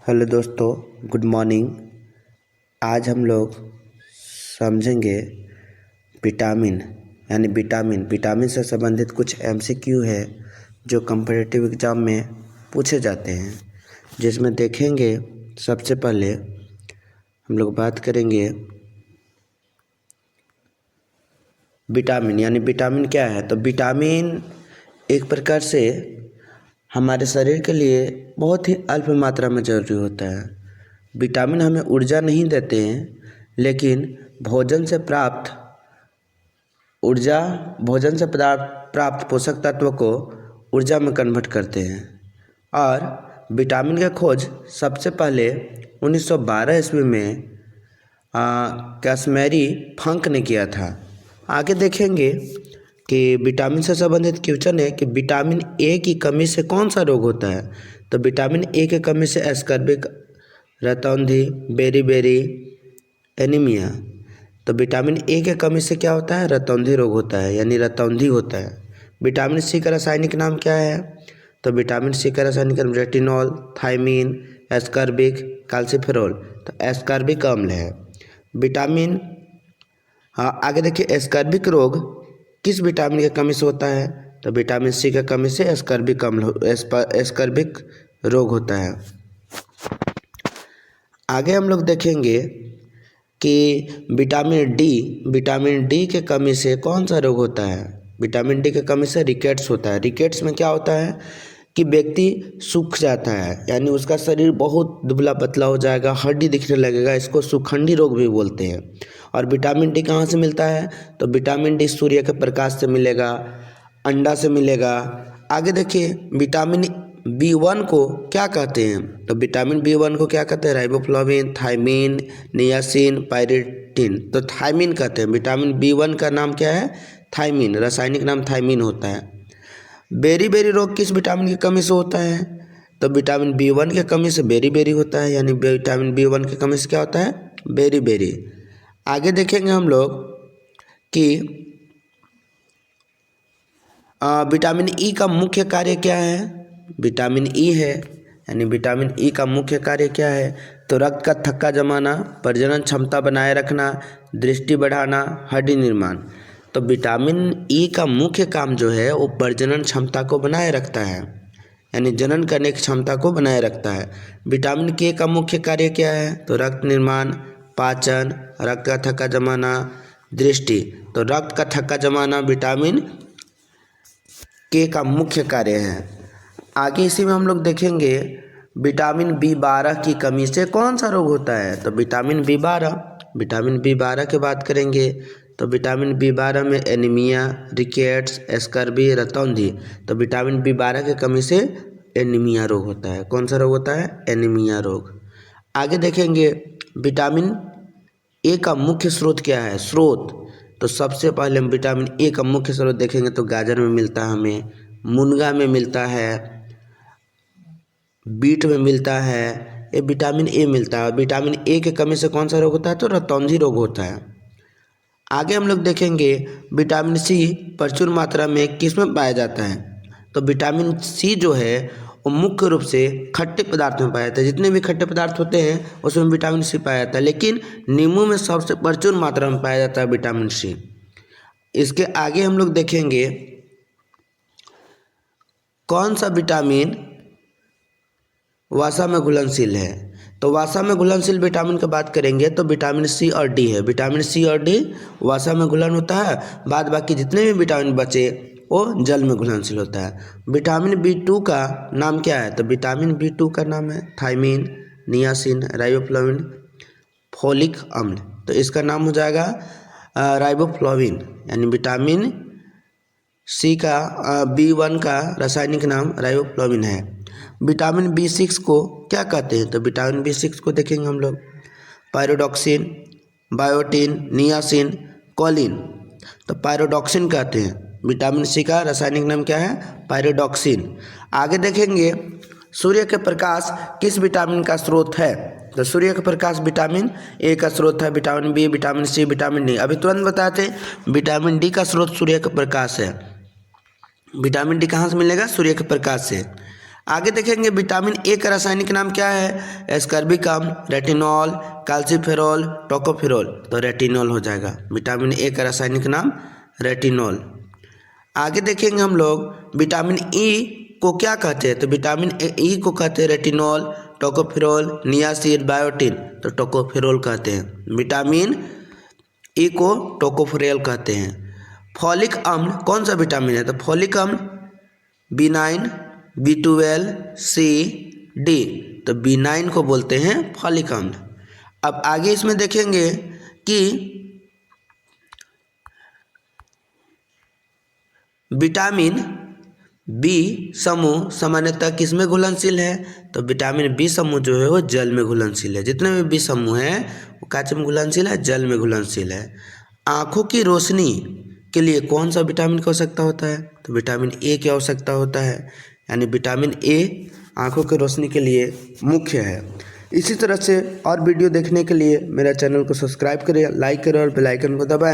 Hello दोस्तों, good morning. आज हम लोग समझेंगे विटामिन यानी विटामिन से संबंधित कुछ एमसीक्यू है जो कॉम्पिटिटिव एग्ज़ाम में पूछे जाते हैं, जिसमें देखेंगे सबसे पहले हम लोग बात करेंगे विटामिन यानी विटामिन क्या है। तो विटामिन एक प्रकार से हमारे शरीर के लिए बहुत ही अल्प मात्रा में ज़रूरी होता है। विटामिन हमें ऊर्जा नहीं देते हैं, लेकिन भोजन से प्राप्त पोषक तत्व को ऊर्जा में कन्वर्ट करते हैं। और विटामिन की खोज सबसे पहले 1912 ईस्वी में कैसमेरी फंक ने किया था। आगे देखेंगे कि विटामिन से संबंधित क्वेश्चन है कि विटामिन ए की कमी से कौन सा रोग होता है। तो विटामिन ए की कमी से एस्कर्बिक, रतौंधी, बेरी एनीमिया। तो विटामिन ए के कमी से क्या होता है? रतौंधी रोग होता है, यानी रतौंधी होता है। विटामिन सी का रासायनिक नाम क्या है? तो विटामिन सी का रासायनिक नाम रेटिनॉल, थायमीन, एस्कर्बिक, कैल्सिफेरॉल। तो एस्कर्बिक अम्ल है विटामिन। आगे देखिए, एस्कर्बिक रोग किस विटामिन की कमी से होता है? तो विटामिन सी की कमी से एस्कर्बिक रोग होता है। आगे हम लोग देखेंगे कि विटामिन डी के कमी से कौन सा रोग होता है? विटामिन डी के कमी से रिकेट्स होता है। रिकेट्स में क्या होता है कि व्यक्ति सूख जाता है, यानी उसका शरीर बहुत दुबला पतला हो जाएगा, हड्डी दिखने लगेगा। इसको सुखंडी रोग भी बोलते हैं। और विटामिन डी कहाँ से मिलता है? तो विटामिन डी सूर्य के प्रकाश से मिलेगा, अंडा से मिलेगा। आगे देखिए, विटामिन B1 को क्या कहते हैं? तो विटामिन B1 को क्या कहते हैं? राइबोफ्लाविन, थायमीन, नियासिन, पायरिटीन। तो थायमीन कहते हैं। विटामिन B1 का नाम क्या है? थायमीन, रासायनिक नाम थायमीन होता है। बेरी रोग किस विटामिन की कमी से होता है? तो विटामिन B1 की कमी से बेरी होता है, यानी विटामिन B1 की कमी से क्या होता है? बेरी। आगे देखेंगे हम लोग कि विटामिन ई का मुख्य कार्य क्या है? विटामिन ई है, यानी विटामिन ई का मुख्य कार्य क्या है? तो रक्त का थक्का जमाना, प्रजनन क्षमता बनाए रखना, दृष्टि बढ़ाना, हड्डी निर्माण। तो विटामिन ई का मुख्य काम जो है वो प्रजनन क्षमता को बनाए रखता है, यानी जनन करने की क्षमता को बनाए रखता है। विटामिन के का मुख्य कार्य क्या है? तो रक्त निर्माण, पाचन, रक्त का थक्का जमाना, दृष्टि। तो रक्त का थक्का जमाना विटामिन के का मुख्य कार्य है। आगे इसी में हम लोग देखेंगे विटामिन B12 की कमी से कौन सा रोग होता है? तो विटामिन B12 की बात करेंगे तो विटामिन B12 में एनीमिया, रिकेट्स, एस्कर्बी, रतौंधी। तो विटामिन B12 की कमी से एनीमिया रोग होता है। कौन सा रोग होता है? एनीमिया रोग। आगे देखेंगे विटामिन ए का मुख्य स्रोत क्या है? तो सबसे पहले हम विटामिन ए का मुख्य स्रोत देखेंगे तो गाजर में मिलता है, हमें मुनगा में मिलता है, बीट में मिलता है, ये विटामिन ए मिलता है। विटामिन ए की कमी से कौन सा रोग होता है? तो रतौंधी रोग होता है। आगे हम लोग देखेंगे विटामिन सी प्रचुर मात्रा में किस में पाया जाता है? तो विटामिन सी जो है वो मुख्य रूप से खट्टे पदार्थ में पाया जाता है। जितने भी खट्टे पदार्थ होते हैं उसमें विटामिन सी पाया जाता है, लेकिन नींबू में सबसे प्रचुर मात्रा में पाया जाता है विटामिन सी। इसके आगे हम लोग देखेंगे कौन सा विटामिन वसा में घुलनशील है। तो वसा में घुलनशील विटामिन की बात करेंगे तो विटामिन सी और डी है। विटामिन सी और डी वसा में घुलन होता है, बाद बाकी जितने भी विटामिन बचे वो जल में घुलनशील होता है। विटामिन B2 का नाम क्या है? तो विटामिन B2 का नाम है थायमीन, नियासिन, राइबोफ्लाविन, फोलिक अम्ल। तो इसका नाम हो जाएगा राइबोफ्लाविन, यानी विटामिन सी का B1 का रासायनिक नाम राइबोफ्लाविन है। विटामिन B6 को क्या कहते हैं? तो विटामिन B6 को देखेंगे हम लोग पायरोडॉक्सिन, बायोटिन, नियासिन, कोलिन। तो पायरोडॉक्सिन कहते हैं। विटामिन सी का रासायनिक नाम क्या है? पायरोडॉक्सिन। आगे देखेंगे सूर्य के प्रकाश किस विटामिन का स्रोत है? तो सूर्य का प्रकाश विटामिन ए का स्रोत है, vitamin B, vitamin C, vitamin D. अभी तुरंत बताते हैं विटामिन डी का स्रोत सूर्य का प्रकाश है। विटामिन डी कहाँ से मिलेगा? सूर्य के प्रकाश से। आगे देखेंगे विटामिन ए का रासायनिक नाम क्या है, एस्कर्बिकम, रेटिनॉल, कैल्सीफेरॉल, टोकोफेरॉल। तो रेटिनॉल हो जाएगा। विटामिन ए का रासायनिक नाम रेटिनॉल। आगे देखेंगे हम लोग विटामिन ई को क्या कहते हैं, तो विटामिन ई को कहते हैं रेटिनॉल, टोकोफेरॉल, नियासिन, बायोटिन। तो टोकोफेरॉल कहते हैं। विटामिन ई को टोकोफेरॉल कहते हैं। फॉलिक अम्ल कौन सा विटामिन है, तो फॉलिक अम्ल B9, B12, C, D। तो B9 को बोलते हैं फॉलिक अम्ल। अब आगे इसमें देखेंगे कि विटामिन बी समूह सामान्यतः किसमें घुलनशील है, तो विटामिन बी समूह जो है वो जल में घुलनशील है। जितने भी बी समूह हैं वो कांच में घुलनशील है, जल में घुलनशील है। आँखों की रोशनी के लिए कौन सा विटामिन की आवश्यकता होता है, तो विटामिन ए की आवश्यकता होता है। यानी विटामिन ए आँखों की रोशनी के लिए मुख्य है। इसी तरह से और वीडियो देखने के लिए मेरा चैनल को सब्सक्राइब करें, लाइक करें और बेल आइकन को दबाएं।